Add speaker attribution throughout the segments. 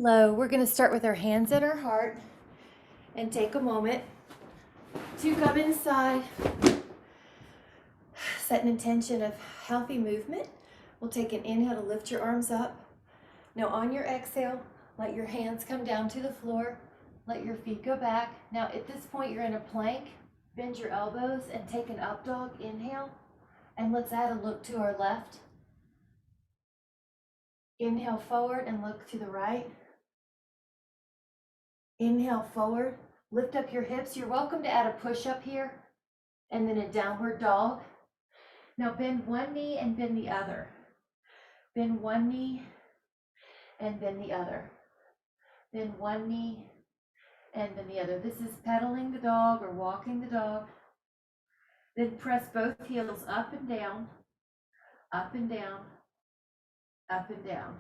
Speaker 1: Hello, we're going to start with our hands at our heart and take a moment to come inside, set an intention of healthy movement. We'll take an inhale to lift your arms up. Now on your exhale, let your hands come down to the floor, let your feet go back. Now at this point you're in a plank, bend your elbows and take an up dog, inhale, and let's add a look to our left. Inhale forward and look to the right. Inhale forward, lift up your hips. You're welcome to add a push-up here and then a downward dog. Now bend one knee and bend the other. Bend one knee and bend the other. Bend one knee and bend the other. This is pedaling the dog or walking the dog. Then press both heels up and down, up and down, up and down.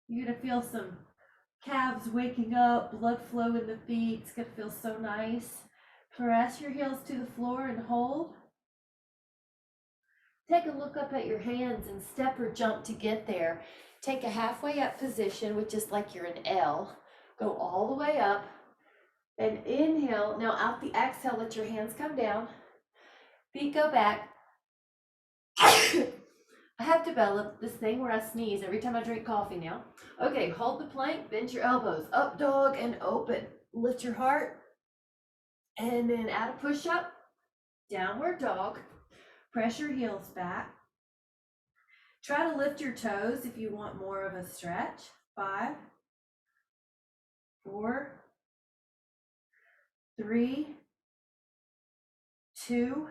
Speaker 1: You're gonna feel some calves waking up, blood flow in the feet. It's gonna feel so nice. Press your heels to the floor and hold. Take a look up at your hands and step or jump to get there. Take a halfway up position, which is like you're an L. Go all the way up and inhale. Now out the exhale, let your hands come down. Feet go back. I have developed this thing where I sneeze every time I drink coffee now. Okay, hold the plank, bend your elbows, up dog and open. Lift your heart and then add a push-up, downward dog. Press your heels back. Try to lift your toes if you want more of a stretch. 5, 4, 3, 2.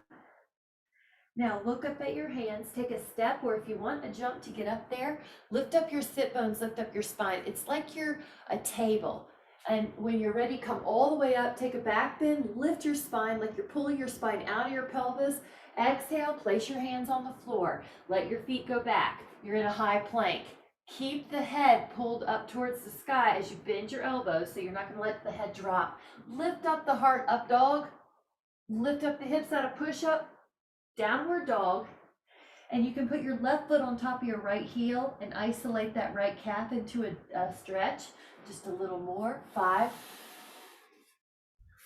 Speaker 1: Now look up at your hands, take a step, or if you want a jump to get up there, lift up your sit bones, lift up your spine. It's like you're a table. And when you're ready, come all the way up, take a back bend, lift your spine like you're pulling your spine out of your pelvis. Exhale, place your hands on the floor. Let your feet go back. You're in a high plank. Keep the head pulled up towards the sky as you bend your elbows so you're not gonna let the head drop. Lift up the heart, up dog. Lift up the hips out of push-up. Downward dog, and you can put your left foot on top of your right heel and isolate that right calf into a stretch. Just a little more. 5,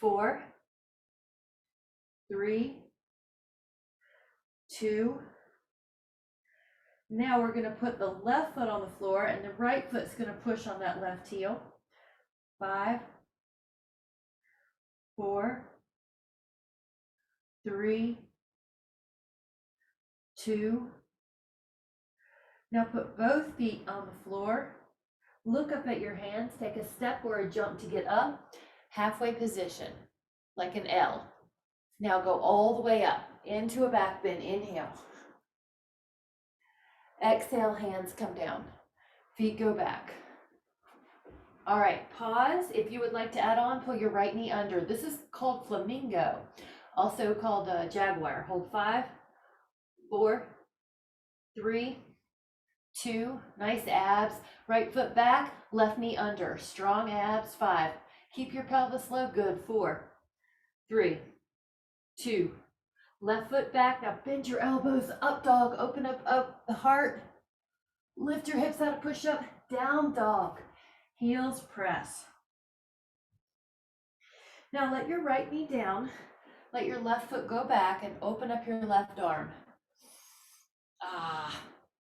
Speaker 1: 4, 3, 2. Now we're going to put the left foot on the floor and the right foot's going to push on that left heel. 5, 4, 3, 2. Now put both feet on the floor. Look up at your hands. Take a step or a jump to get up. Halfway position, like an L. Now go all the way up into a back bend. Inhale. Exhale, hands come down. Feet go back. All right, pause. If you would like to add on, pull your right knee under. This is called Flamingo, also called Jaguar. Hold 5, 4, 3, 2, nice abs. Right foot back, left knee under. Strong abs. 5. Keep your pelvis low. Good. 4, 3, 2. Left foot back. Now bend your elbows. Up dog. Open up the heart. Lift your hips out of push-up. Down dog. Heels press. Now let your right knee down. Let your left foot go back and open up your left arm.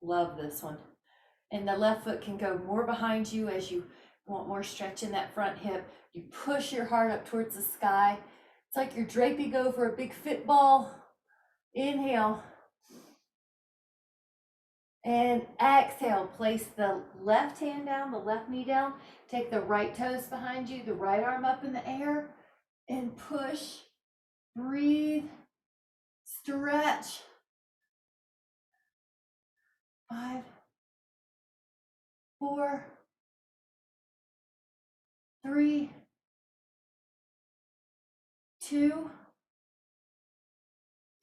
Speaker 1: Love this one. And the left foot can go more behind you as you want more stretch in that front hip. You push your heart up towards the sky. It's like you're draping over a big fit ball. Inhale. And exhale. Place the left hand down, the left knee down. Take the right toes behind you, the right arm up in the air. And push. Breathe. Stretch. 5, 4, 3, 2.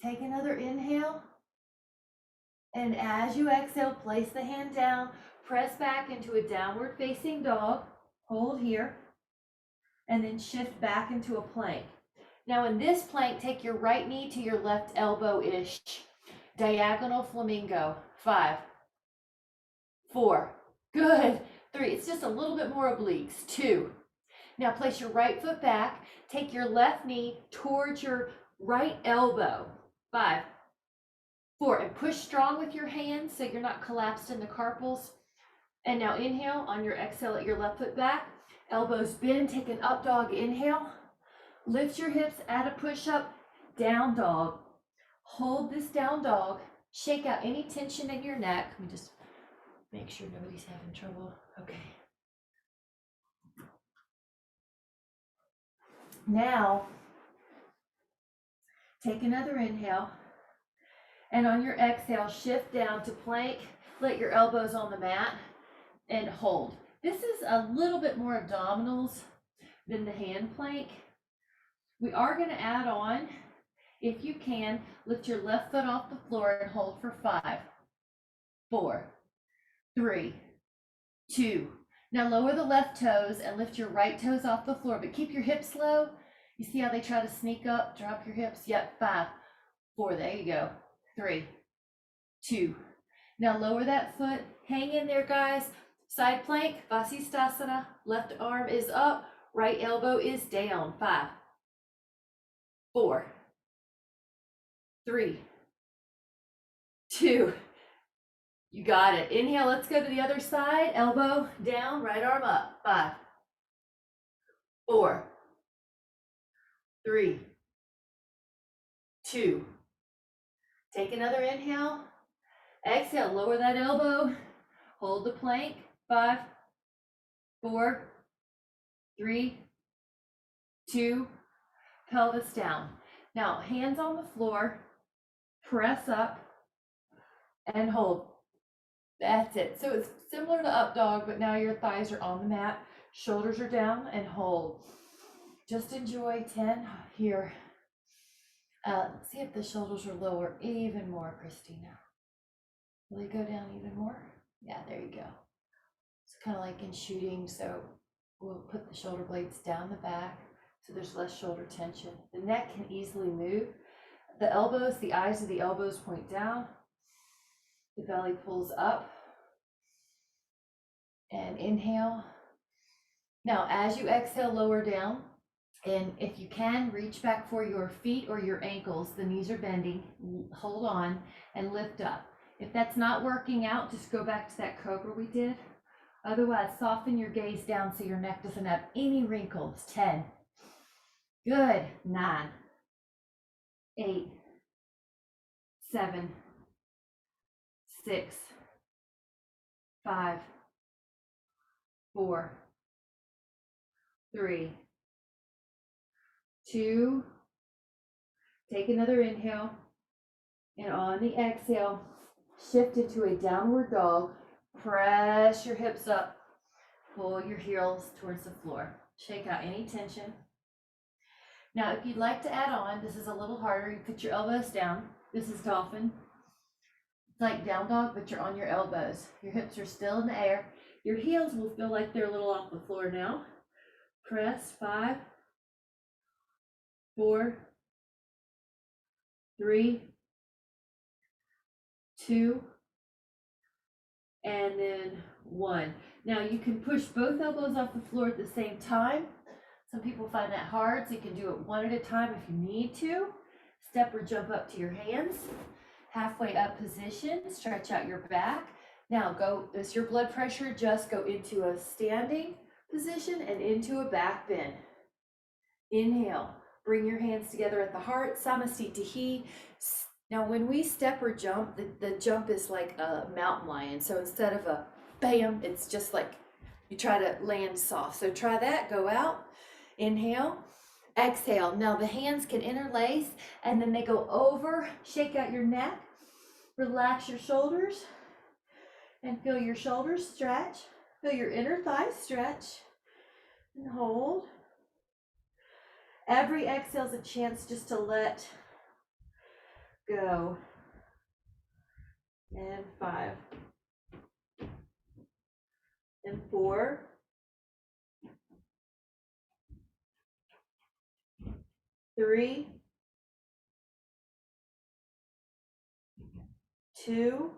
Speaker 1: Take another inhale. And as you exhale, place the hand down, press back into a downward facing dog. Hold here. And then shift back into a plank. Now in this plank, take your right knee to your left elbow-ish. Diagonal flamingo. 5, 4. Good. 3. It's just a little bit more obliques. 2. Now place your right foot back. Take your left knee towards your right elbow. 5. 4. And push strong with your hands so you're not collapsed in the carpals. And now inhale. On your exhale, let your left foot back. Elbows bend. Take an up dog. Inhale. Lift your hips. Add a push up. Down dog. Hold this down dog. Shake out any tension in your neck. Let me just make sure nobody's having trouble. Okay. Now, take another inhale. And on your exhale, shift down to plank. Let your elbows on the mat and hold. This is a little bit more abdominals than the hand plank. We are going to add on, if you can, lift your left foot off the floor and hold for 5, 4, 3, 2. Now lower the left toes and lift your right toes off the floor, but keep your hips low. You see how they try to sneak up, drop your hips? Yep, 5, 4, there you go. 3, 2. Now lower that foot, hang in there, guys. Side plank, Vasisthasana, left arm is up, right elbow is down. 5, 4, 3, 2. You got it. Inhale, let's go to the other side. Elbow down, right arm up. 5, 4, 3, 2. Take another inhale. Exhale, lower that elbow. Hold the plank. 5, 4, 3, 2. Pelvis down. Now, hands on the floor. Press up and hold. That's it. So it's similar to up dog, but now your thighs are on the mat. Shoulders are down and hold. Just enjoy 10 here. See if the shoulders are lower even more, Christina. Will they go down even more? Yeah, there you go. It's kind of like in shooting, so we'll put the shoulder blades down the back so there's less shoulder tension. The neck can easily move. The elbows, the eyes of the elbows point down. The belly pulls up. And inhale. Now, as you exhale, lower down. And if you can, reach back for your feet or your ankles. The knees are bending. Hold on and lift up. If that's not working out, just go back to that cobra we did. Otherwise, soften your gaze down so your neck doesn't have any wrinkles. 10. Good. 9, 8, 7, 6, 5, 4, 3, 2. Take another inhale. And on the exhale, shift into a downward dog. Press your hips up. Pull your heels towards the floor. Shake out any tension. Now, if you'd like to add on, this is a little harder. You put your elbows down. This is dolphin. It's like down dog, but you're on your elbows. Your hips are still in the air. Your heels will feel like they're a little off the floor now. Press. 5, 4, 3, 2, and then 1. Now you can push both elbows off the floor at the same time. Some people find that hard, so you can do it one at a time if you need to. Step or jump up to your hands. Halfway up position, stretch out your back. Now go, as your blood pressure adjusts, go into a standing position and into a back bend. Inhale, bring your hands together at the heart, Samasthiti. Now when we step or jump, the jump is like a mountain lion. So instead of a bam, it's just like you try to land soft. So try that, go out, inhale, exhale. Now the hands can interlace and then they go over, shake out your neck, relax your shoulders and feel your shoulders stretch. Feel your inner thighs stretch and hold. Every exhale is a chance just to let go. And 5. And 4. 3. 2.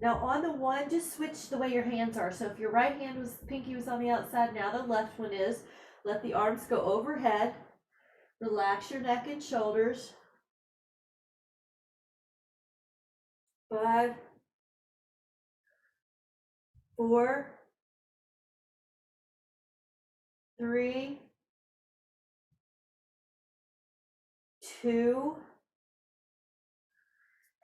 Speaker 1: Now on the one, just switch the way your hands are. So if your right hand was, pinky was on the outside, now the left one is. Let the arms go overhead. Relax your neck and shoulders. 5, 4, 3, 2,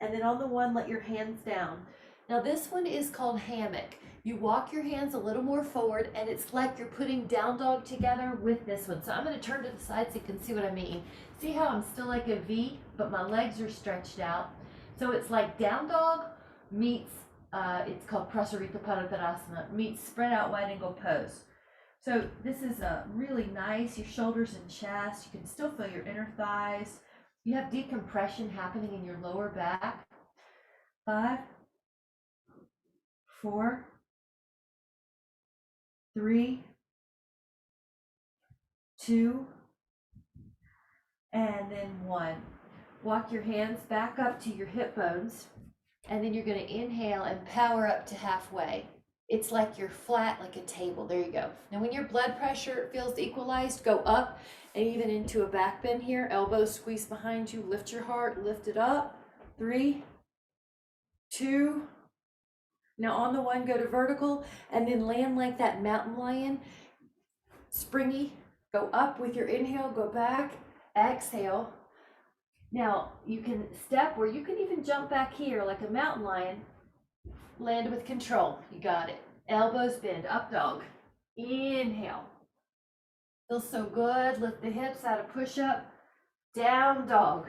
Speaker 1: and then on the one, let your hands down. Now this one is called hammock. You walk your hands a little more forward, and it's like you're putting down dog together with this one. So I'm going to turn to the side so you can see what I mean. See how I'm still like a V, but my legs are stretched out. So it's like down dog meets, it's called Prasarita Padottanasana, meets spread out wide angle pose. So this is really nice, your shoulders and chest. You can still feel your inner thighs. You have decompression happening in your lower back. 5, 4, 3, 2, and then 1. Walk your hands back up to your hip bones, and then you're going to inhale and power up to halfway. It's like you're flat like a table. There you go. Now when your blood pressure feels equalized, go up and even into a back bend here. Elbows squeeze behind you. Lift your heart, lift it up. 3, 2. Now on the 1, go to vertical and then land like that mountain lion. Springy. Go up with your inhale, go back, exhale. Now you can step, or you can even jump back here like a mountain lion. Land with control. You got it. Elbows bend, up dog. Inhale. Feels so good. Lift the hips out of push up. Down dog.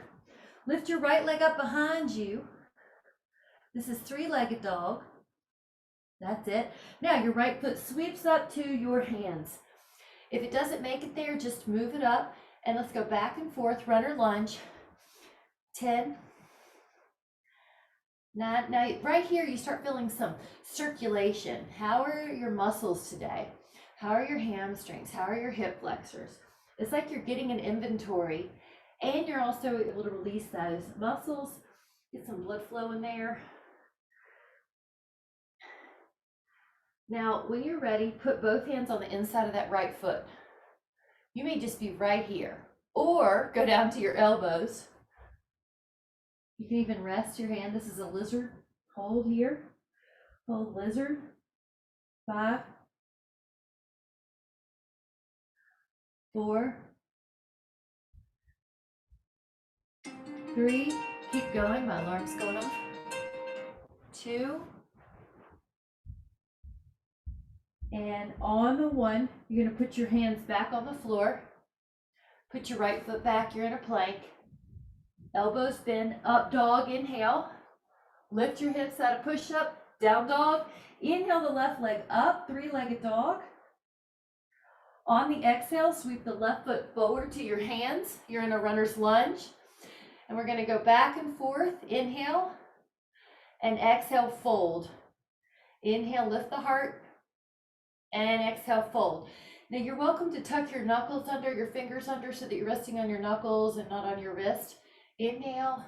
Speaker 1: Lift your right leg up behind you. This is 3-legged dog. That's it. Now your right foot sweeps up to your hands. If it doesn't make it there, just move it up. And let's go back and forth, runner lunge. 10. Now right here, you start feeling some circulation. How are your muscles today? How are your hamstrings? How are your hip flexors? It's like you're getting an inventory, and you're also able to release those muscles, get some blood flow in there. Now, when you're ready, put both hands on the inside of that right foot. You may just be right here, or go down to your elbows. You can even rest your hand. This is a lizard. Hold here. Hold lizard. 5, 4, 3. Keep going. My alarm's going off. 2. And on the 1, you're going to put your hands back on the floor. Put your right foot back. You're in a plank. Elbows bend, up dog, inhale. Lift your hips out of push up, down dog. Inhale the left leg up, 3-legged dog. On the exhale, sweep the left foot forward to your hands. You're in a runner's lunge. And we're going to go back and forth. Inhale and exhale, fold. Inhale, lift the heart, and exhale, fold. Now you're welcome to tuck your knuckles under, your fingers under, so that you're resting on your knuckles and not on your wrist. Inhale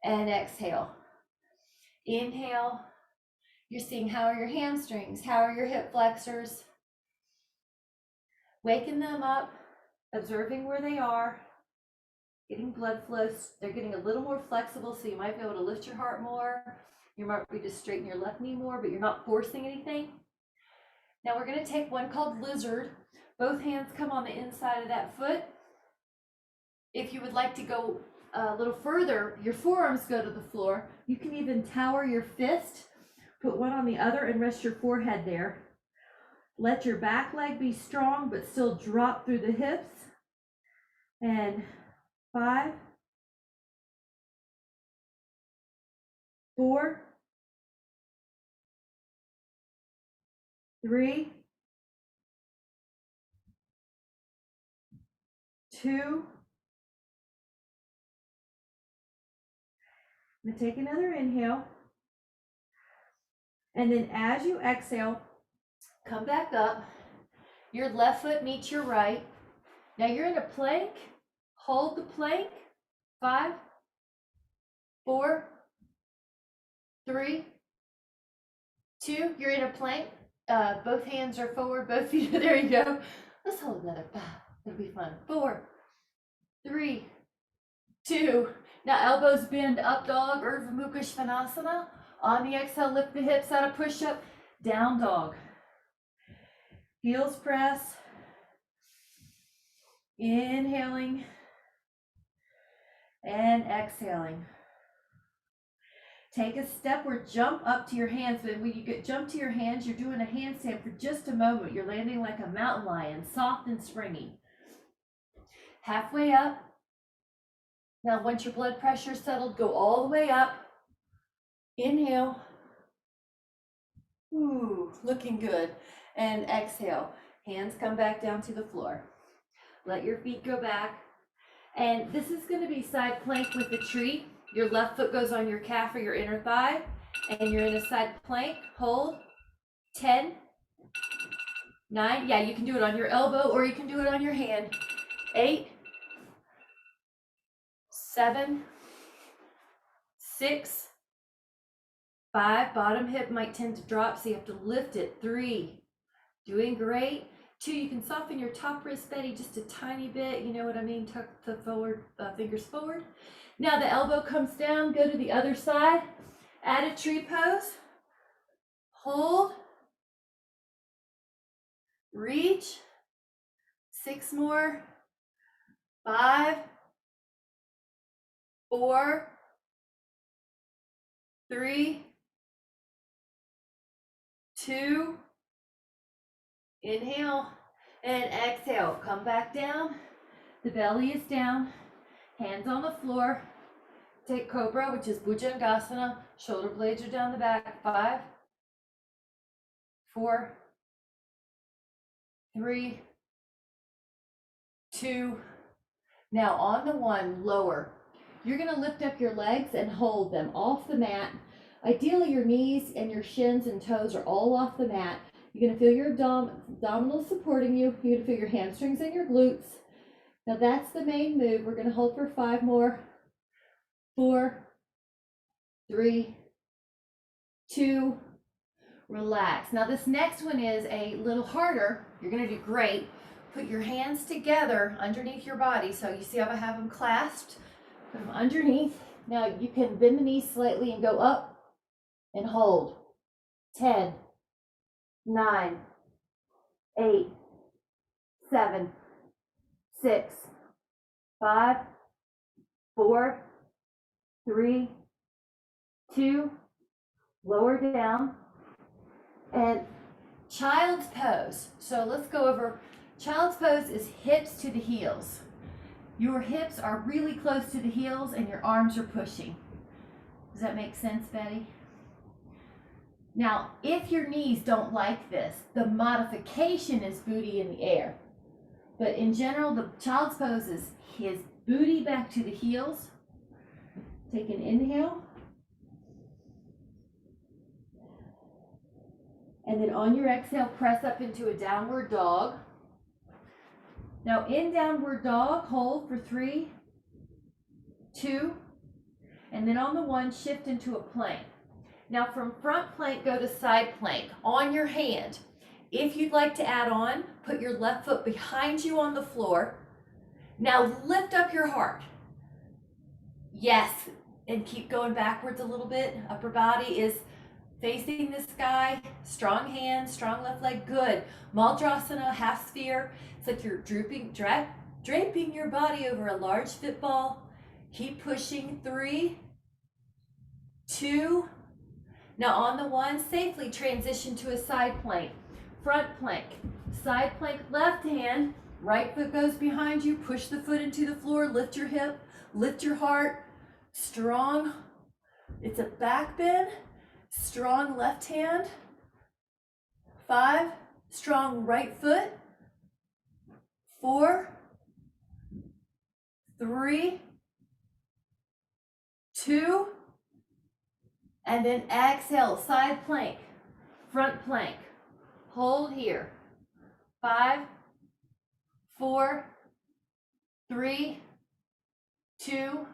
Speaker 1: and exhale. Inhale. You're seeing how are your hamstrings, how are your hip flexors. Waking them up, observing where they are, getting blood flow. They're getting a little more flexible, so you might be able to lift your heart more. You might be to straighten your left knee more, but you're not forcing anything. Now we're going to take one called lizard. Both hands come on the inside of that foot. If you would like to go a little further, your forearms go to the floor. You can even tower your fist, put one on the other, and rest your forehead there. Let your back leg be strong, but still drop through the hips. And 5, 4, 3, 2. I'm going to take another inhale. And then as you exhale, come back up. Your left foot meets your right. Now you're in a plank. Hold the plank. 5, 4, 3, 2, you're in a plank. Both hands are forward, both feet, there you go. Let's hold another 5, it'll be fun. 4, 3, 2. Now elbows bend, up dog, Urdhva Mukha Svanasana. On the exhale, lift the hips out of push-up, down dog. Heels press. Inhaling and exhaling. Take a step or jump up to your hands. But when you jump to your hands, you're doing a handstand for just a moment. You're landing like a mountain lion, soft and springy. Halfway up. Now, once your blood pressure is settled, go all the way up. Inhale. Ooh, looking good. And exhale. Hands come back down to the floor. Let your feet go back. And this is going to be side plank with the tree. Your left foot goes on your calf or your inner thigh, and you're in a side plank. Hold. 10, 9. Yeah, you can do it on your elbow or you can do it on your hand. 8, 7, 6, 5. Bottom hip might tend to drop, so you have to lift it. 3. Doing great. 2, you can soften your top wrist, Betty, just a tiny bit. You know what I mean? Tuck the forward, fingers forward. Now the elbow comes down, go to the other side. Add a tree pose. Hold. Reach. 6 more. 5, 4, 3, 2. Inhale and exhale. Come back down. The belly is down. Hands on the floor. Take Cobra, which is Bhujangasana. Shoulder blades are down the back. 5, 4, 3, 2. Now on the 1, lower. You're going to lift up your legs and hold them off the mat. Ideally, your knees and your shins and toes are all off the mat. You're going to feel your abdominals supporting you. You're going to feel your hamstrings and your glutes. Now that's the main move. We're going to hold for 5 more. 4, 3, 2, relax. Now this next one is a little harder. You're going to do great. Put your hands together underneath your body. So you see how I have them clasped? Put them underneath. Now you can bend the knees slightly and go up and hold. 10, 9, 8, 7, 6, 5, 4, 3, 2, lower down, and child's pose. So let's go over, child's pose is hips to the heels. Your hips are really close to the heels and your arms are pushing. Does that make sense, Betty? Now, if your knees don't like this, the modification is booty in the air. But in general, the child's pose is his booty back to the heels. Take an inhale. And then on your exhale, press up into a downward dog. Now in downward dog, hold for 3, 2, and then on the 1, shift into a plank. Now from front plank, go to side plank on your hand. If you'd like to add on, put your left foot behind you on the floor. Now lift up your heart. Yes, and keep going backwards a little bit. Upper body is facing the sky. Strong hands, strong left leg, good. Maldrasana, half sphere. It's like you're draping your body over a large football. Keep pushing. 3, 2. Now on the 1, safely transition to a side plank. Front plank, side plank, left hand, right foot goes behind you, push the foot into the floor, lift your hip, lift your heart, strong, it's a back bend, strong left hand, 5, strong right foot, 4, 3, 2, and then exhale, side plank, front plank. Hold here. 5, 4, 3, 2.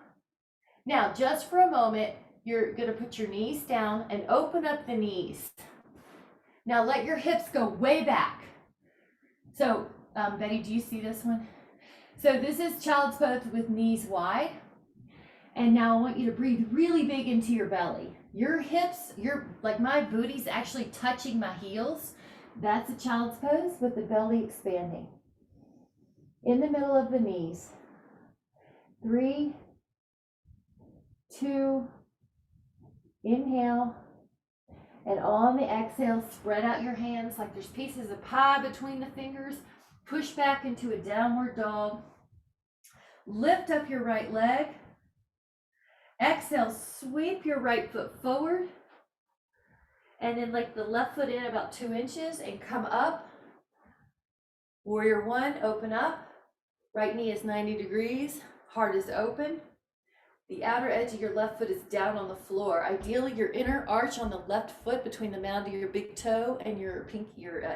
Speaker 1: Now, just for a moment, you're going to put your knees down and open up the knees. Now let your hips go way back. So, Betty, do you see this one? So this is child's pose with knees wide. And now I want you to breathe really big into your belly. Your hips, like my booty's actually touching my heels. That's a child's pose with the belly expanding. In the middle of the knees. 3, 2, inhale. And on the exhale, spread out your hands like there's pieces of pie between the fingers. Push back into a downward dog. Lift up your right leg. Exhale, sweep your right foot forward. And then like the left foot in about 2 inches and come up. Warrior 1, open up. Right knee is 90 degrees. Heart is open. The outer edge of your left foot is down on the floor. Ideally, your inner arch on the left foot between the mound of your big toe and your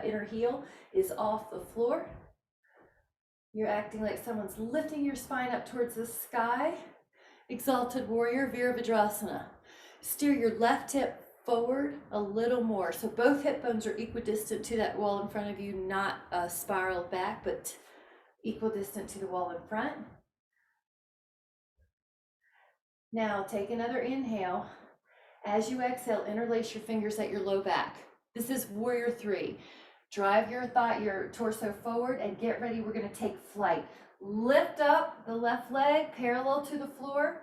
Speaker 1: inner heel is off the floor. You're acting like someone's lifting your spine up towards the sky. Exalted warrior, Virabhadrasana. Steer your left hip forward a little more. So both hip bones are equidistant to that wall in front of you, not spiraled back, but equidistant to the wall in front. Now take another inhale. As you exhale, interlace your fingers at your low back. This is warrior 3. Drive your torso forward and get ready. We're going to take flight. Lift up the left leg parallel to the floor.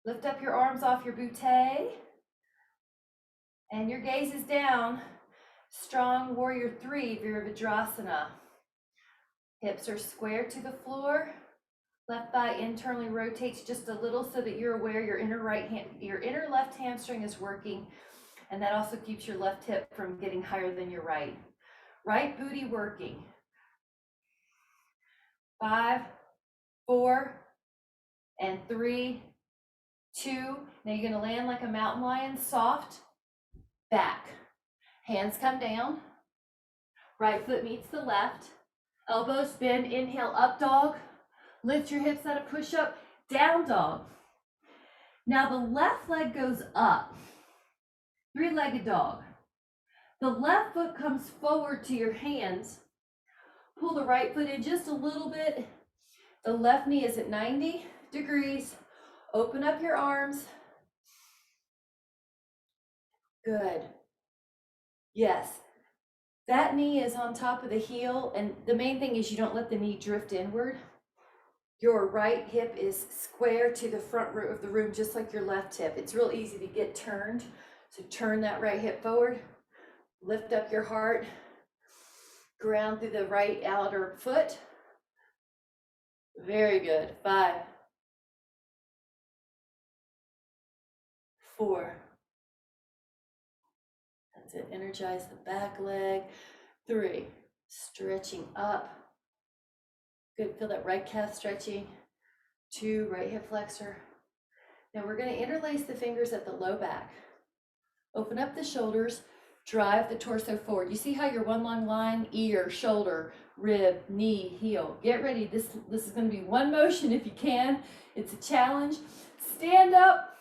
Speaker 1: Lift up your arms off your bootay. And your gaze is down. Strong warrior 3, Virabhadrasana. Hips are square to the floor. Left thigh internally rotates just a little so that you're aware your inner left hamstring is working, and that also keeps your left hip from getting higher than your right. Right booty working. 5, 4, and 3, 2. Now you're gonna land like a mountain lion, soft, back. Hands come down. Right foot meets the left. Elbows bend, inhale, up dog. Lift your hips out of push-up, down dog. Now the left leg goes up, 3-legged dog. The left foot comes forward to your hands. Pull the right foot in just a little bit. The left knee is at 90 degrees. Open up your arms. Good. Yes. That knee is on top of the heel, and the main thing is you don't let the knee drift inward. Your right hip is square to the front of the room, just like your left hip. It's real easy to get turned. So turn that right hip forward. Lift up your heart. Ground through the right outer foot. Very good. 5, 4. That's it. Energize the back leg. 3. Stretching up. Good, feel that right calf stretching. 2, right hip flexor. Now we're going to interlace the fingers at the low back. Open up the shoulders, drive the torso forward. You see how your one long line, ear, shoulder, rib, knee, heel. Get ready. This is going to be one motion if you can. It's a challenge. Stand up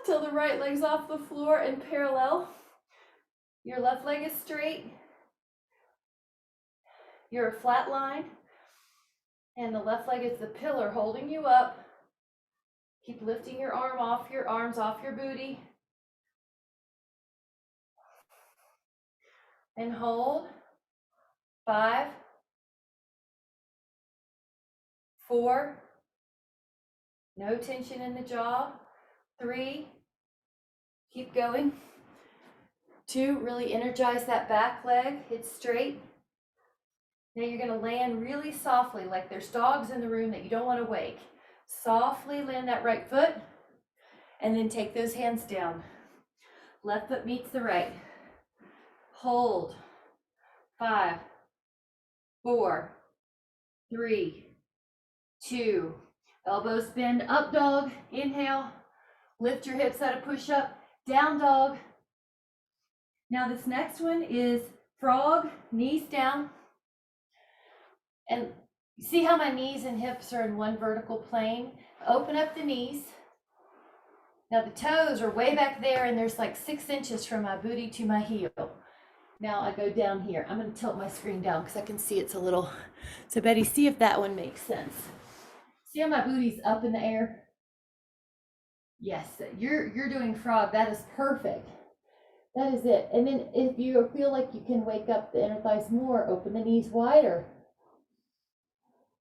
Speaker 1: till the right leg's off the floor and parallel. Your left leg is straight. You're a flat line, and the left leg is the pillar holding you up. Keep lifting your arms off your booty. And hold. 5, 4, no tension in the jaw. 3, keep going. 2, really energize that back leg, it's straight. Now you're going to land really softly, like there's dogs in the room that you don't want to wake. Softly land that right foot, and then take those hands down. Left foot meets the right. Hold. 5, 4, 3, 2. Elbows bend, up dog. Inhale. Lift your hips out of push-up. Down dog. Now this next one is frog, knees down. And see how my knees and hips are in one vertical plane? Open up the knees. Now the toes are way back there and there's like 6 inches from my booty to my heel. Now I go down here. I'm going to tilt my screen down because I can see it's a little. So Betty, see if that one makes sense. See how my booty's up in the air? Yes, you're doing frog. That is perfect. That is it. And then if you feel like you can wake up the inner thighs more, open the knees wider.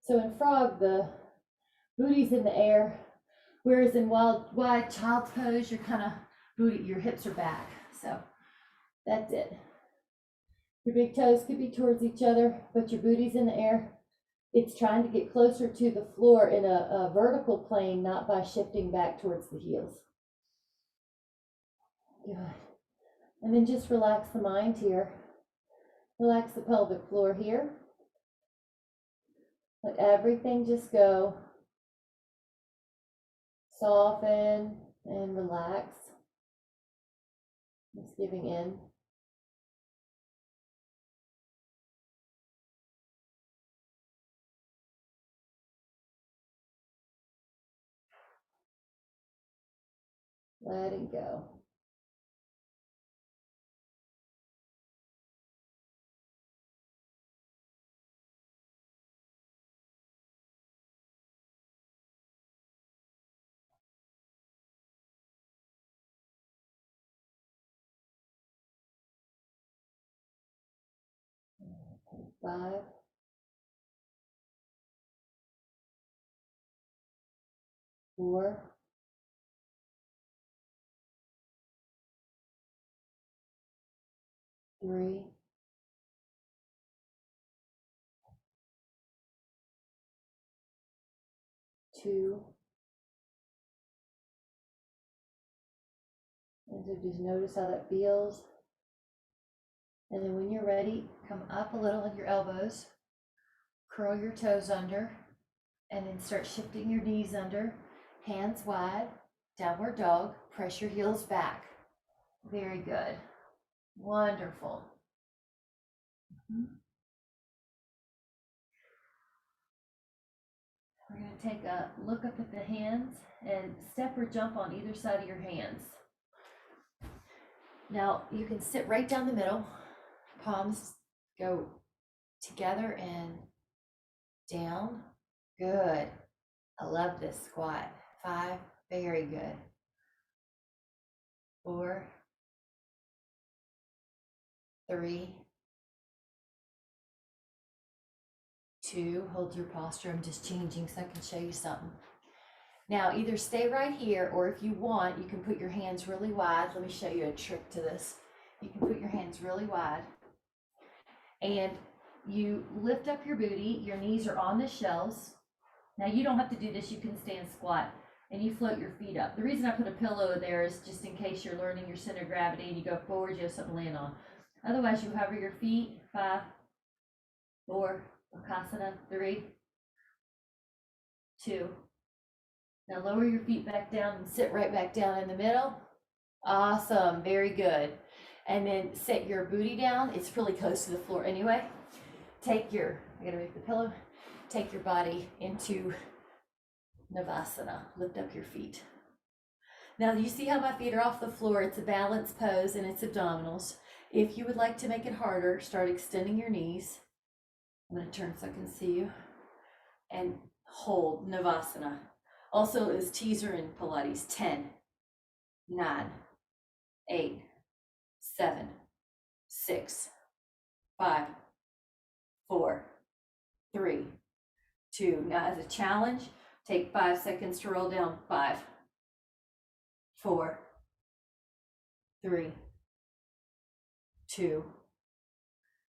Speaker 1: So in frog, the booty's in the air, whereas in wide child's pose, you're kind of booty, your hips are back. So that's it. Your big toes could be towards each other, but your booty's in the air. It's trying to get closer to the floor in a vertical plane, not by shifting back towards the heels. Good. And then just relax the mind here. Relax the pelvic floor here. Let everything just go. Soften and relax. Just giving in. Letting go. Five, 4, 3, 2, and so just notice how that feels. And then when you're ready, come up a little on your elbows, curl your toes under, and then start shifting your knees under, hands wide, downward dog, press your heels back. Very good. Wonderful. We're going to take a look up at the hands and step or jump on either side of your hands. Now you can sit right down the middle, palms go together and down. Good. I love this squat. 5, very good. 4, 3, 2, hold your posture. I'm just changing so I can show you something. Now either stay right here, or if you want, you can put your hands really wide. Let me show you a trick to this. You can put your hands really wide and you lift up your booty. Your knees are on the shelves. Now you don't have to do this. You can stand squat and you float your feet up. The reason I put a pillow there is just in case you're learning your center of gravity and you go forward, you have something to land on. Otherwise you hover your feet. 5, 4, Bakasana, 3, 2. Now lower your feet back down and sit right back down in the middle. Awesome, very good. And then set your booty down. It's really close to the floor anyway. I gotta move the pillow. Take your body into Navasana. Lift up your feet. Now you see how my feet are off the floor. It's a balanced pose and it's abdominals. If you would like to make it harder, start extending your knees. I'm gonna turn so I can see you. And hold Navasana. Also is teaser in Pilates. 10, 9, 8, 7, 6, 5, 4, 3, 2. Now as a challenge, take 5 seconds to roll down. 5, 4, 3, 2.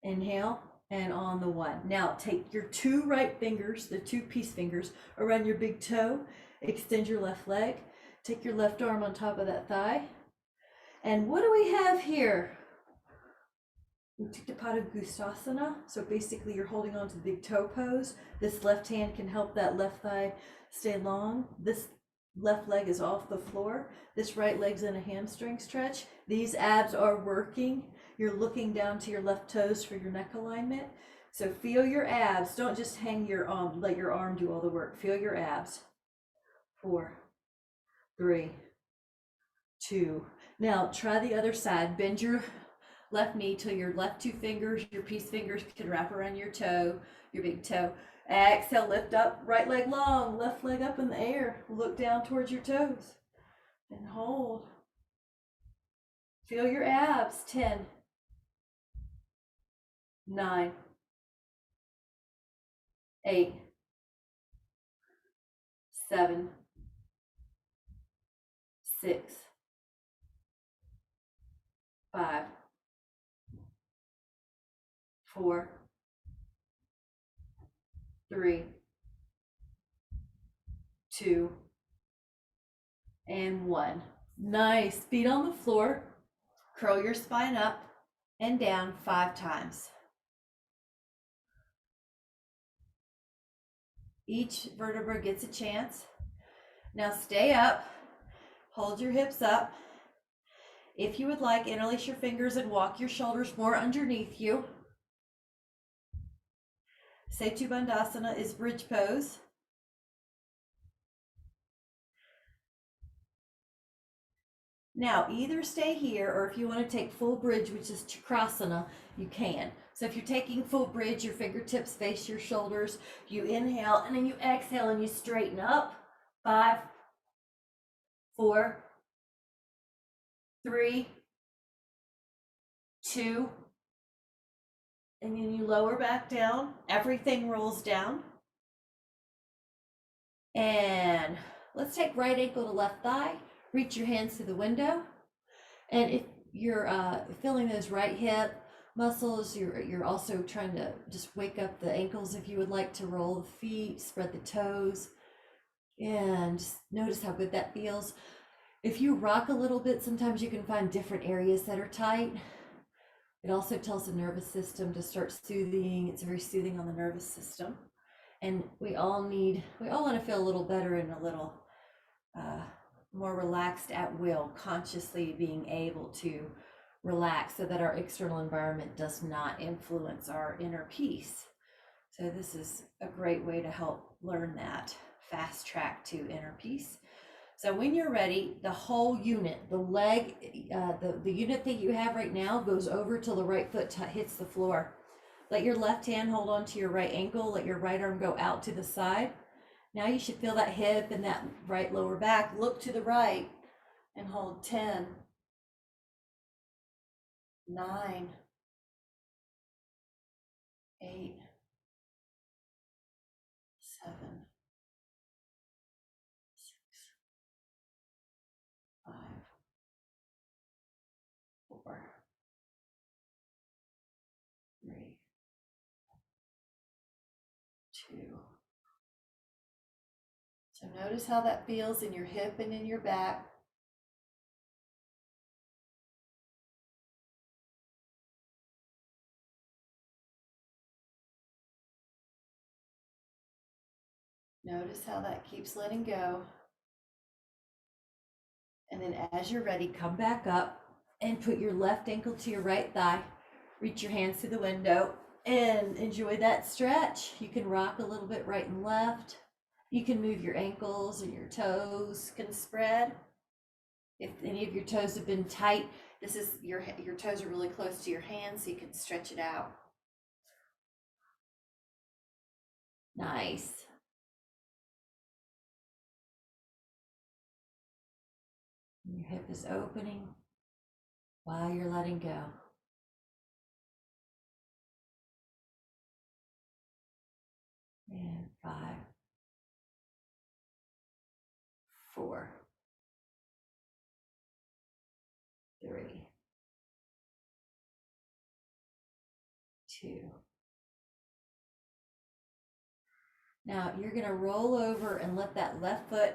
Speaker 1: Inhale. And on the 1. Now take your 2 right fingers, the 2 peace fingers, around your big toe. Extend your left leg. Take your left arm on top of that thigh. And what do we have here? Utthita Gustasana. So basically you're holding on to the big toe pose. This left hand can help that left thigh stay long. This left leg is off the floor. This right leg's in a hamstring stretch. These abs are working. You're looking down to your left toes for your neck alignment. So feel your abs. Don't just hang your arm, let your arm do all the work. Feel your abs. 4, 3, 2. Now try the other side. Bend your left knee till your left 2 fingers, your peace fingers can wrap around your toe, your big toe. Exhale, lift up, right leg long, left leg up in the air. Look down towards your toes and hold. Feel your abs. 10, 9, 8, 7, 6, 5, 4, 3, 2, and 1. Nice. Feet on the floor. Curl your spine up and down 5 times. Each vertebra gets a chance. Now stay up. Hold your hips up. If you would like, interlace your fingers and walk your shoulders more underneath you. Setu Bandhasana is bridge pose. Now, either stay here, or if you want to take full bridge, which is Chakrasana, you can. So if you're taking full bridge, your fingertips face your shoulders. You inhale, and then you exhale, and you straighten up. 5, 4, 3, 2, and then you lower back down. Everything rolls down. And let's take right ankle to left thigh. Reach your hands to the window. And if you're feeling those right hip muscles, you're also trying to just wake up the ankles. If you would like to roll the feet, spread the toes, and just notice how good that feels. If you rock a little bit, sometimes you can find different areas that are tight. It also tells the nervous system to start soothing. It's very soothing on the nervous system. And we all want to feel a little better and a little more relaxed at will, consciously being able to relax so that our external environment does not influence our inner peace. So this is a great way to help learn that fast track to inner peace. So when you're ready, the whole unit, the leg, the unit that you have right now goes over till the right foot hits the floor. Let your left hand hold on to your right ankle. Let your right arm go out to the side. Now you should feel that hip and that right lower back. Look to the right and hold 10, 9, 8, 7, 6, 5, 4, 3, 2. So notice how that feels in your hip and in your back. Notice how that keeps letting go. And then as you're ready, come back up and put your left ankle to your right thigh. Reach your hands to the window and enjoy that stretch. You can rock a little bit right and left. You can move your ankles and your toes can spread. If any of your toes have been tight, this is your toes are really close to your hands, so you can stretch it out. Nice. Your hip is opening while you're letting go. And 5, 4, 3, 2. Now you're going to roll over and let that left foot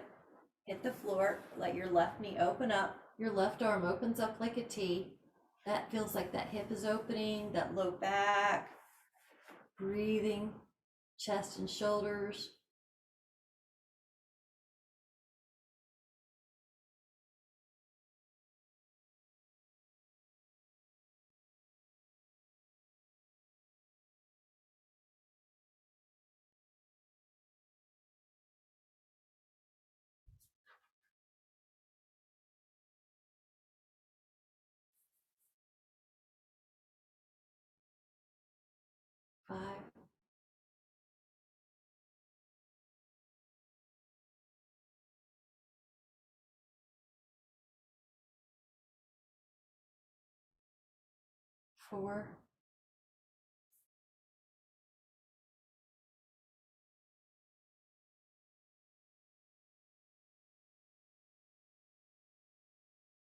Speaker 1: hit the floor. Let your left knee open up. Your left arm opens up like a T. That feels like that hip is opening, that low back, breathing, chest and shoulders. 4,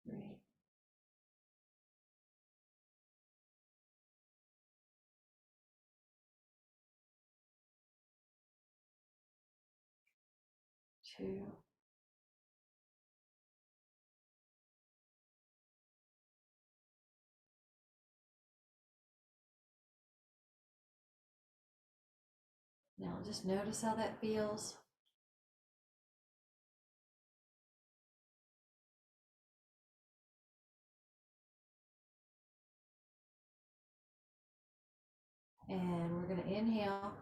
Speaker 1: 3, 2, now just notice how that feels. And we're going to inhale.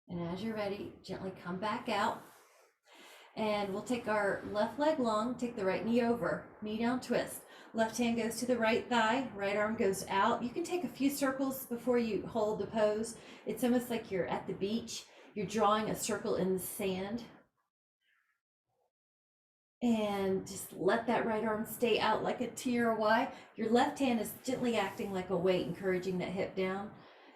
Speaker 1: And as you're ready, gently come back out. And we'll take our left leg long, take the right knee over, knee down twist. Left hand goes to the right thigh, right arm goes out. You can take a few circles before you hold the pose. It's almost like you're at the beach. You're drawing a circle in the sand. And just let that right arm stay out like a T or a Y. Your left hand is gently acting like a weight, encouraging that hip down.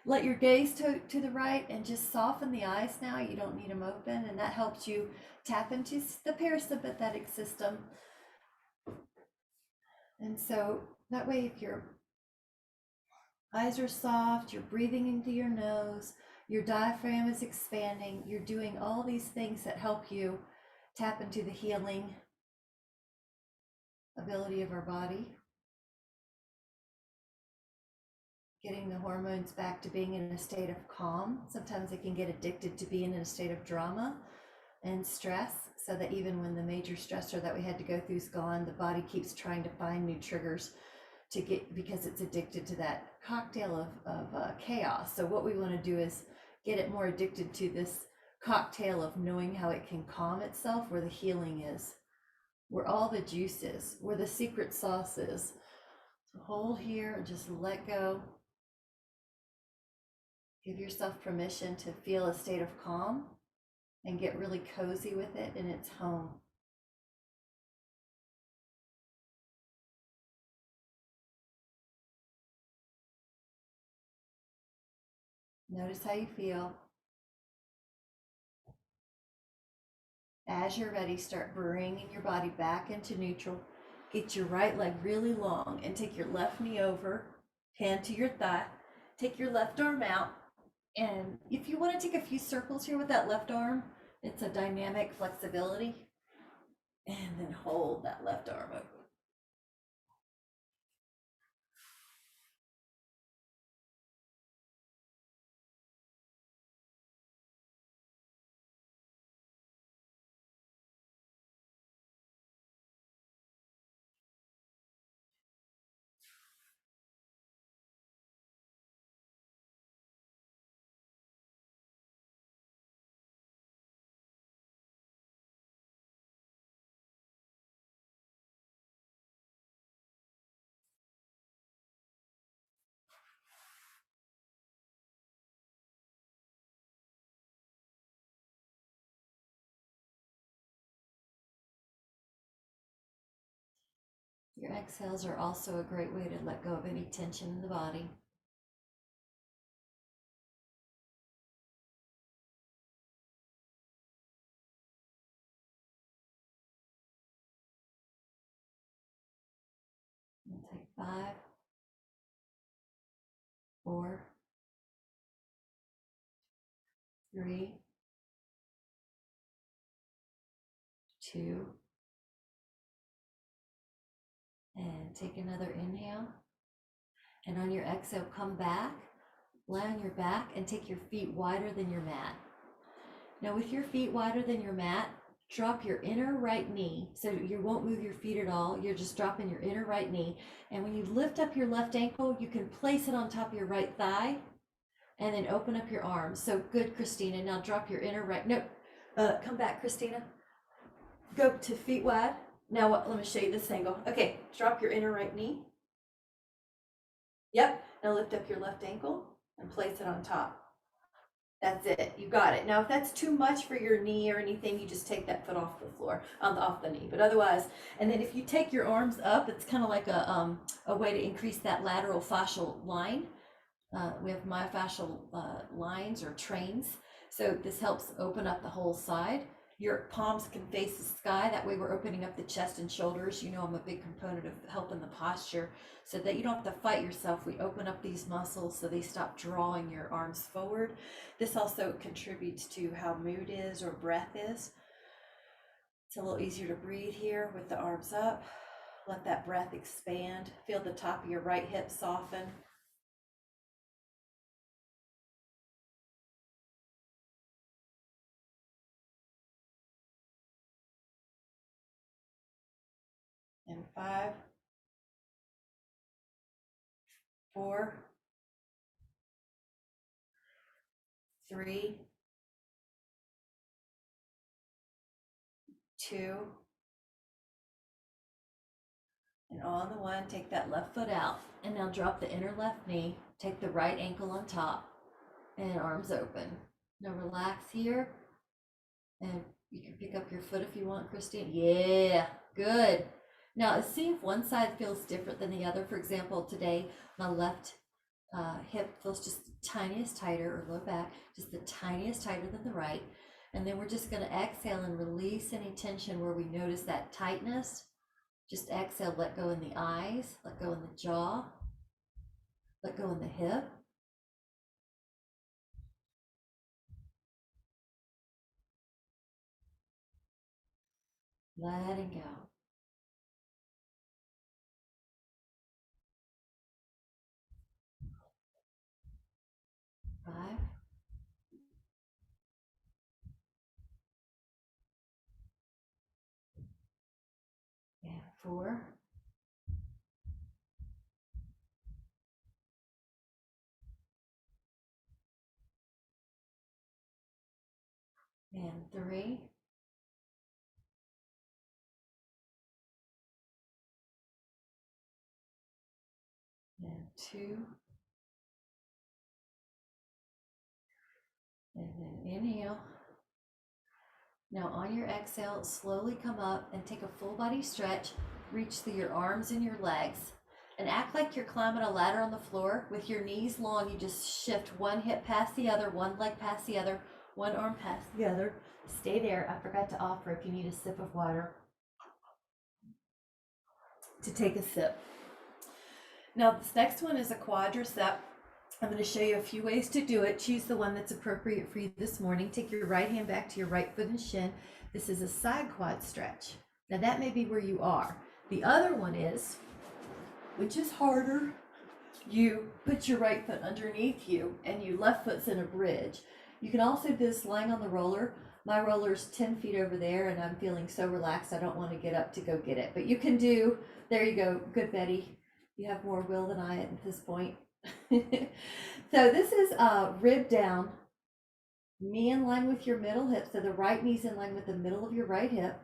Speaker 1: Let your gaze to the right and just soften the eyes now. You don't need them open, and that helps you tap into the parasympathetic system. And so that way, if your eyes are soft, you're breathing into your nose, your diaphragm is expanding, you're doing all these things that help you tap into the healing ability of our body. Getting the hormones back to being in a state of calm. Sometimes they can get addicted to being in a state of drama and stress, so that even when the major stressor that we had to go through is gone, the body keeps trying to find new triggers to get, because it's addicted to that cocktail of chaos. So what we want to do is get it more addicted to this cocktail of knowing how it can calm itself, where the healing is, where all the juice is, where the secret sauce is. So hold here and just let go. Give yourself permission to feel a state of calm and get really cozy with it in its home. Notice how you feel. As you're ready, start bringing your body back into neutral. Get your right leg really long and take your left knee over, hand to your thigh. Take your left arm out. And if you want to take a few circles here with that left arm, it's a dynamic flexibility. And then hold that left arm open. Your exhales are also a great way to let go of any tension in the body. We'll take 5, 4, 3, 2, and take another inhale. And on your exhale, come back, lie on your back, and take your feet wider than your mat. Now with your feet wider than your mat, drop your inner right knee. So you won't move your feet at all. You're just dropping your inner right knee. And when you lift up your left ankle, you can place it on top of your right thigh and then open up your arms. So good, Christina. Now drop your inner right, no, come back, Christina. Go to feet wide. Now let me show you this angle. Okay, drop your inner right knee. Yep, now lift up your left ankle and place it on top. That's it. You got it. Now, if that's too much for your knee or anything, you just take that foot off the floor, off the knee. But otherwise, and then if you take your arms up, it's kind of like a way to increase that lateral fascial line. We have myofascial lines or trains. So this helps open up the whole side. Your palms can face the sky. That way we're opening up the chest and shoulders. You know, I'm a big proponent of helping the posture so that you don't have to fight yourself. We open up these muscles so they stop drawing your arms forward. This also contributes to how mood is or breath is. It's a little easier to breathe here with the arms up. Let that breath expand. Feel the top of your right hip soften. And 5, 4, 3, 2, and on the 1, take that left foot out. And now drop the inner left knee, take the right ankle on top, and arms open. Now relax here, and you can pick up your foot if you want, Christine. Yeah, good. Now see if one side feels different than the other. For example, today my left hip feels just the tiniest tighter, or low back, just the tiniest tighter than the right. And then we're just going to exhale and release any tension where we notice that tightness. Just exhale, let go in the eyes, let go in the jaw, let go in the hip. Letting go. 5, and 4, and 3, and 2, and then inhale. Now on your exhale, slowly come up and take a full body stretch. Reach through your arms and your legs and act like you're climbing a ladder on the floor. With your knees long, you just shift one hip past the other, one leg past the other, one arm past the other. Stay there. I forgot to offer if you need a sip of water to take a sip. Now this next one is a quadricep. I'm going to show you a few ways to do it. Choose the one that's appropriate for you this morning. Take your right hand back to your right foot and shin. This is a side quad stretch. Now that may be where you are. The other one is, which is harder, you put your right foot underneath you and your left foot's in a bridge. You can also do this lying on the roller. My roller's 10 feet over there and I'm feeling so relaxed I don't want to get up to go get it. But you can do, there you go, good Betty. You have more will than I at this point. So this is rib down, knee in line with your middle hip. So the right knee's in line with the middle of your right hip.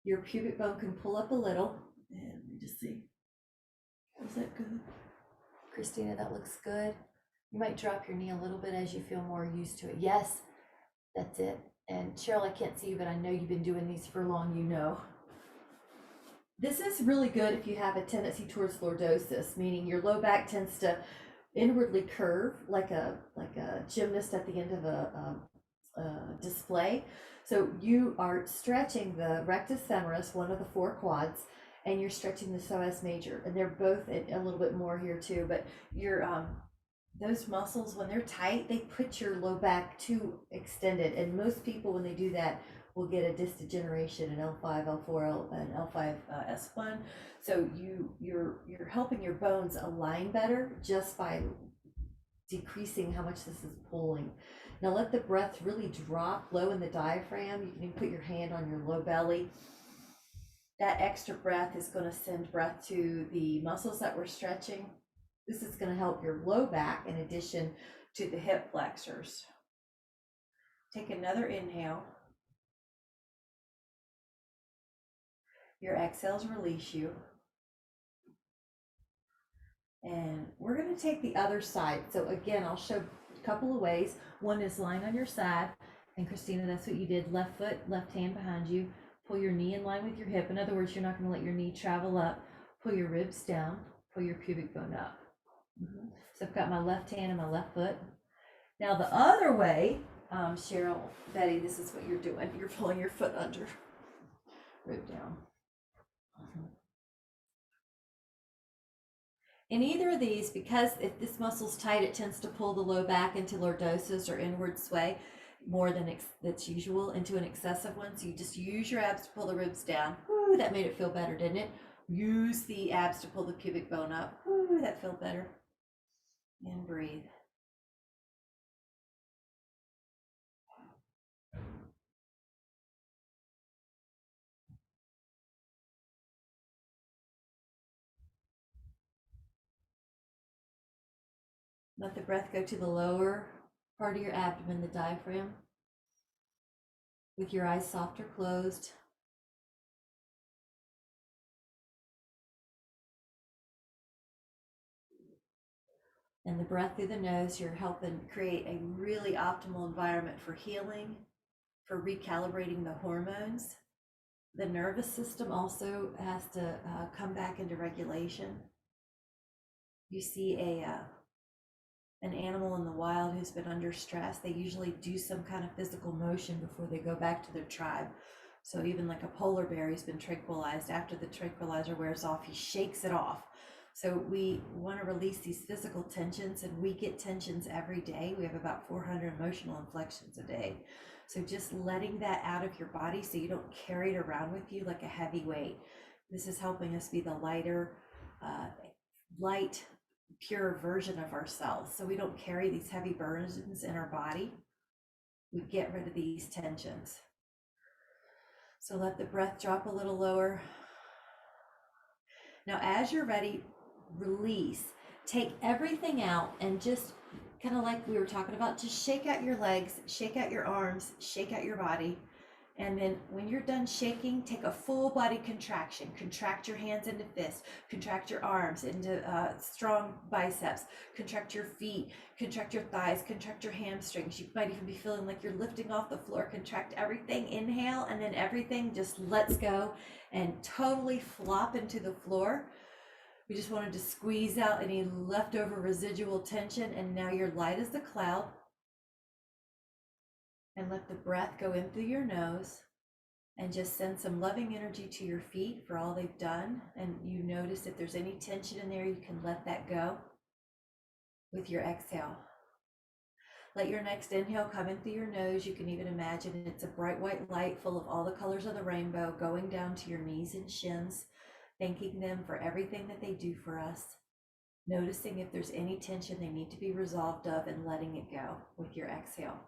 Speaker 1: Your pubic bone can pull up a little. And let me just see. Is that good? Christina, that looks good. You might drop your knee a little bit as you feel more used to it. Yes, that's it. And Cheryl, I can't see you, but I know you've been doing these for long, you know. This is really good if you have a tendency towards lordosis, meaning your low back tends to inwardly curve like a gymnast at the end of a display. So you are stretching the rectus femoris, one of the 4 quads, and you're stretching the psoas major, and they're both a little bit more here too. But you're those muscles, when they're tight, they put your low back too extended, and most people, when they do that, will get a disc degeneration in L5, L4, and L5, S1. So you're helping your bones align better just by decreasing how much this is pulling. Now let the breath really drop low in the diaphragm. You can even put your hand on your low belly. That extra breath is going to send breath to the muscles that we're stretching. This is going to help your low back in addition to the hip flexors. Take another inhale. Your exhales release you. And we're going to take the other side. So again, I'll show a couple of ways. One is lying on your side, and Christina, that's what you did. Left foot, left hand behind you. Pull your knee in line with your hip. In other words, you're not going to let your knee travel up. Pull your ribs down, pull your pubic bone up. So I've got my left hand and my left foot. Now the other way, Cheryl, Betty, this is what you're doing. You're pulling your foot under, rib down. In either of these, because if this muscle's tight, it tends to pull the low back into lordosis or inward sway more than that's usual into an excessive one. So you just use your abs to pull the ribs down. Ooh, that made it feel better, didn't it? Use the abs to pull the pubic bone up. Ooh, that felt better. And breathe. Let the breath go to the lower part of your abdomen, the diaphragm, with your eyes soft or closed. And the breath through the nose, you're helping create a really optimal environment for healing, for recalibrating the hormones. The nervous system also has to come back into regulation. You see an animal in the wild who's been under stress, they usually do some kind of physical motion before they go back to their tribe. So even like a polar bear who's been tranquilized, after the tranquilizer wears off, he shakes it off. So we want to release these physical tensions, and we get tensions every day. We have about 400 emotional inflections a day. So just letting that out of your body so you don't carry it around with you like a heavy weight. This is helping us be the lighter, light, pure version of ourselves. So we don't carry these heavy burdens in our body. We get rid of these tensions. So let the breath drop a little lower. Now, as you're ready, release. Take everything out and just kind of like we were talking about, just shake out your legs, shake out your arms, shake out your body. And then when you're done shaking, take a full body contraction. Contract your hands into fists, contract your arms into strong biceps, contract your feet, contract your thighs, contract your hamstrings. You might even be feeling like you're lifting off the floor. Contract everything, inhale, and then everything just lets go and totally flop into the floor. We just wanted to squeeze out any leftover residual tension, and now you're light as a cloud. And let the breath go in through your nose and just send some loving energy to your feet for all they've done. And you notice if there's any tension in there, you can let that go with your exhale. Let your next inhale come in through your nose. You can even imagine it's a bright white light full of all the colors of the rainbow going down to your knees and shins, thanking them for everything that they do for us. Noticing if there's any tension they need to be resolved of and letting it go with your exhale.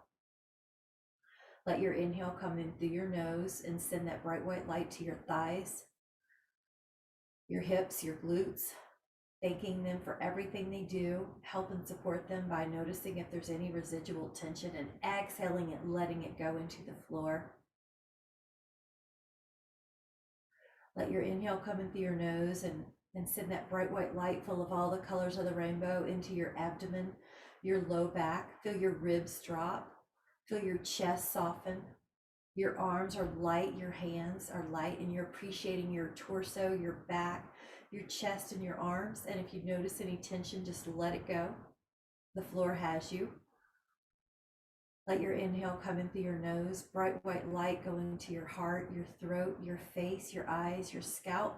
Speaker 1: Let your inhale come in through your nose and send that bright white light to your thighs, your hips, your glutes, thanking them for everything they do. Help and support them by noticing if there's any residual tension and exhaling it, letting it go into the floor. Let your inhale come in through your nose and send that bright white light full of all the colors of the rainbow into your abdomen, your low back. Feel your ribs drop. Feel your chest soften. Your arms are light, your hands are light, and you're appreciating your torso, your back, your chest, and your arms. And if you notice any tension, just let it go. The floor has you. Let your inhale come in through your nose, bright white light going into your heart, your throat, your face, your eyes, your scalp.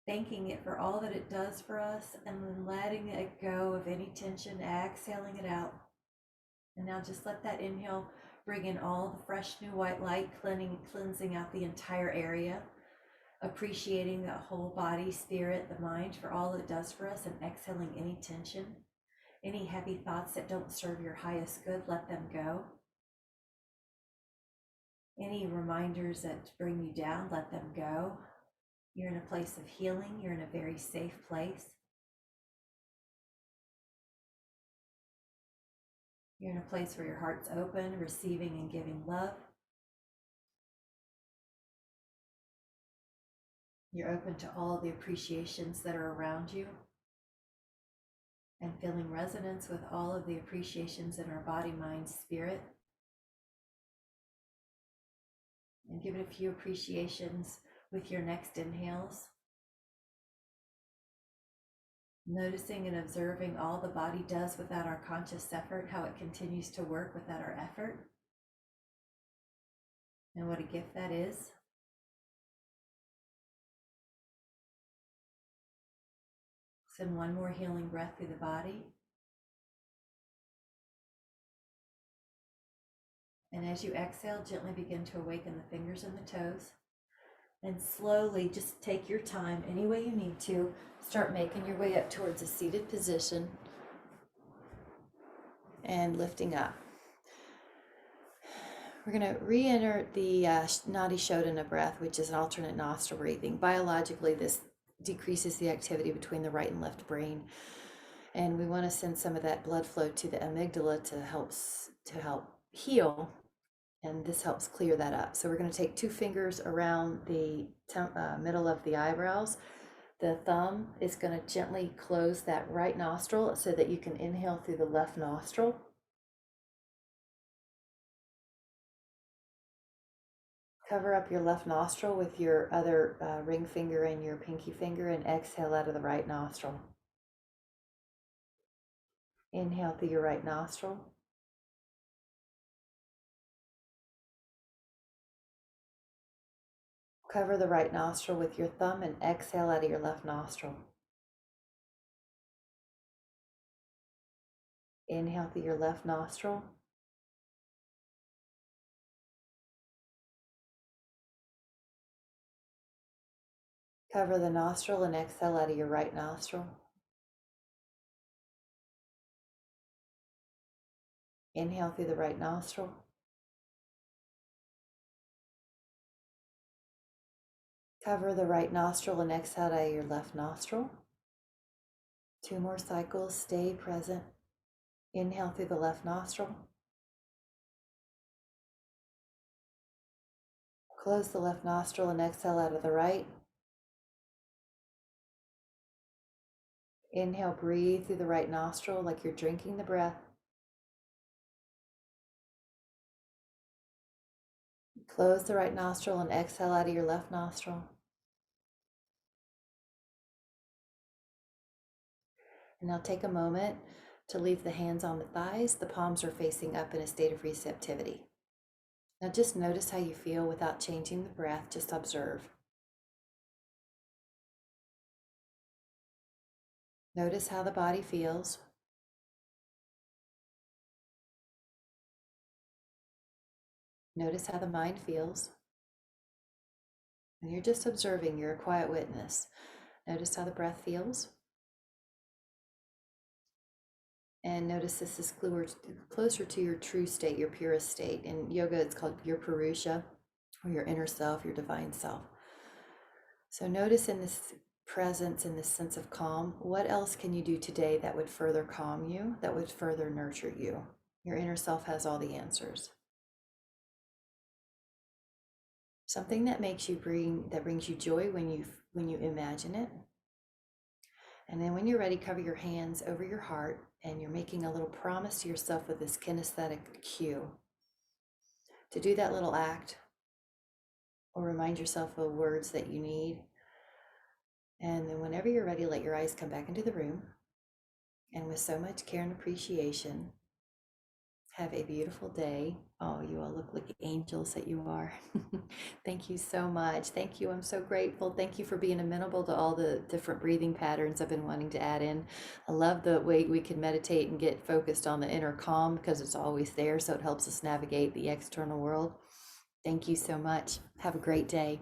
Speaker 1: Thanking it for all that it does for us, and then letting it go of any tension, exhaling it out. And now just let that inhale bring in all the fresh new white light, cleansing out the entire area, appreciating the whole body, spirit, the mind for all it does for us, and exhaling any tension, any heavy thoughts that don't serve your highest good, let them go. Any reminders that bring you down, let them go. You're in a place of healing. You're in a very safe place. You're in a place where your heart's open, receiving and giving love. You're open to all the appreciations that are around you. and feeling resonance with all of the appreciations in our body, mind, spirit. And give it a few appreciations with your next inhales. Noticing and observing all the body does without our conscious effort, how it continues to work without our effort, and what a gift that is. Send one more healing breath through the body. And as you exhale, gently begin to awaken the fingers and the toes. And slowly, just take your time, any way you need to, start making your way up towards a seated position and lifting up. We're going to re-enter the Nadi Shodhana breath, which is an alternate nostril breathing. Biologically, this decreases the activity between the right and left brain. And we want to send some of that blood flow to the amygdala to help heal. And this helps clear that up. So we're going to take 2 fingers around the middle of the eyebrows. The thumb is going to gently close that right nostril so that you can inhale through the left nostril. Cover up your left nostril with your other ring finger and your pinky finger and exhale out of the right nostril. Inhale through your right nostril. Cover the right nostril with your thumb and exhale out of your left nostril. Inhale through your left nostril. Cover the nostril and exhale out of your right nostril. Inhale through the right nostril. Cover the right nostril and exhale out of your left nostril. 2 more cycles, stay present. Inhale through the left nostril. Close the left nostril and exhale out of the right. Inhale, breathe through the right nostril like you're drinking the breath. Close the right nostril and exhale out of your left nostril. And now take a moment to leave the hands on the thighs. The palms are facing up in a state of receptivity. Now just notice how you feel without changing the breath, just observe. Notice how the body feels. Notice how the mind feels. And you're just observing, you're a quiet witness. Notice how the breath feels. And notice this is closer to your true state, your purest state. In yoga, it's called your Purusha, or your inner self, your divine self. So notice in this presence, in this sense of calm, what else can you do today that would further calm you, that would further nurture you? Your inner self has all the answers. Something that brings you joy when you imagine it. And then when you're ready, cover your hands over your heart and you're making a little promise to yourself with this kinesthetic cue to do that little act or remind yourself of words that you need. And then whenever you're ready, let your eyes come back into the room. And with so much care and appreciation, have a beautiful day. Oh, you all look like angels that you are. Thank you so much. Thank you. I'm so grateful. Thank you for being amenable to all the different breathing patterns I've been wanting to add in. I love the way we can meditate and get focused on the inner calm because it's always there. So it helps us navigate the external world. Thank you so much. Have a great day.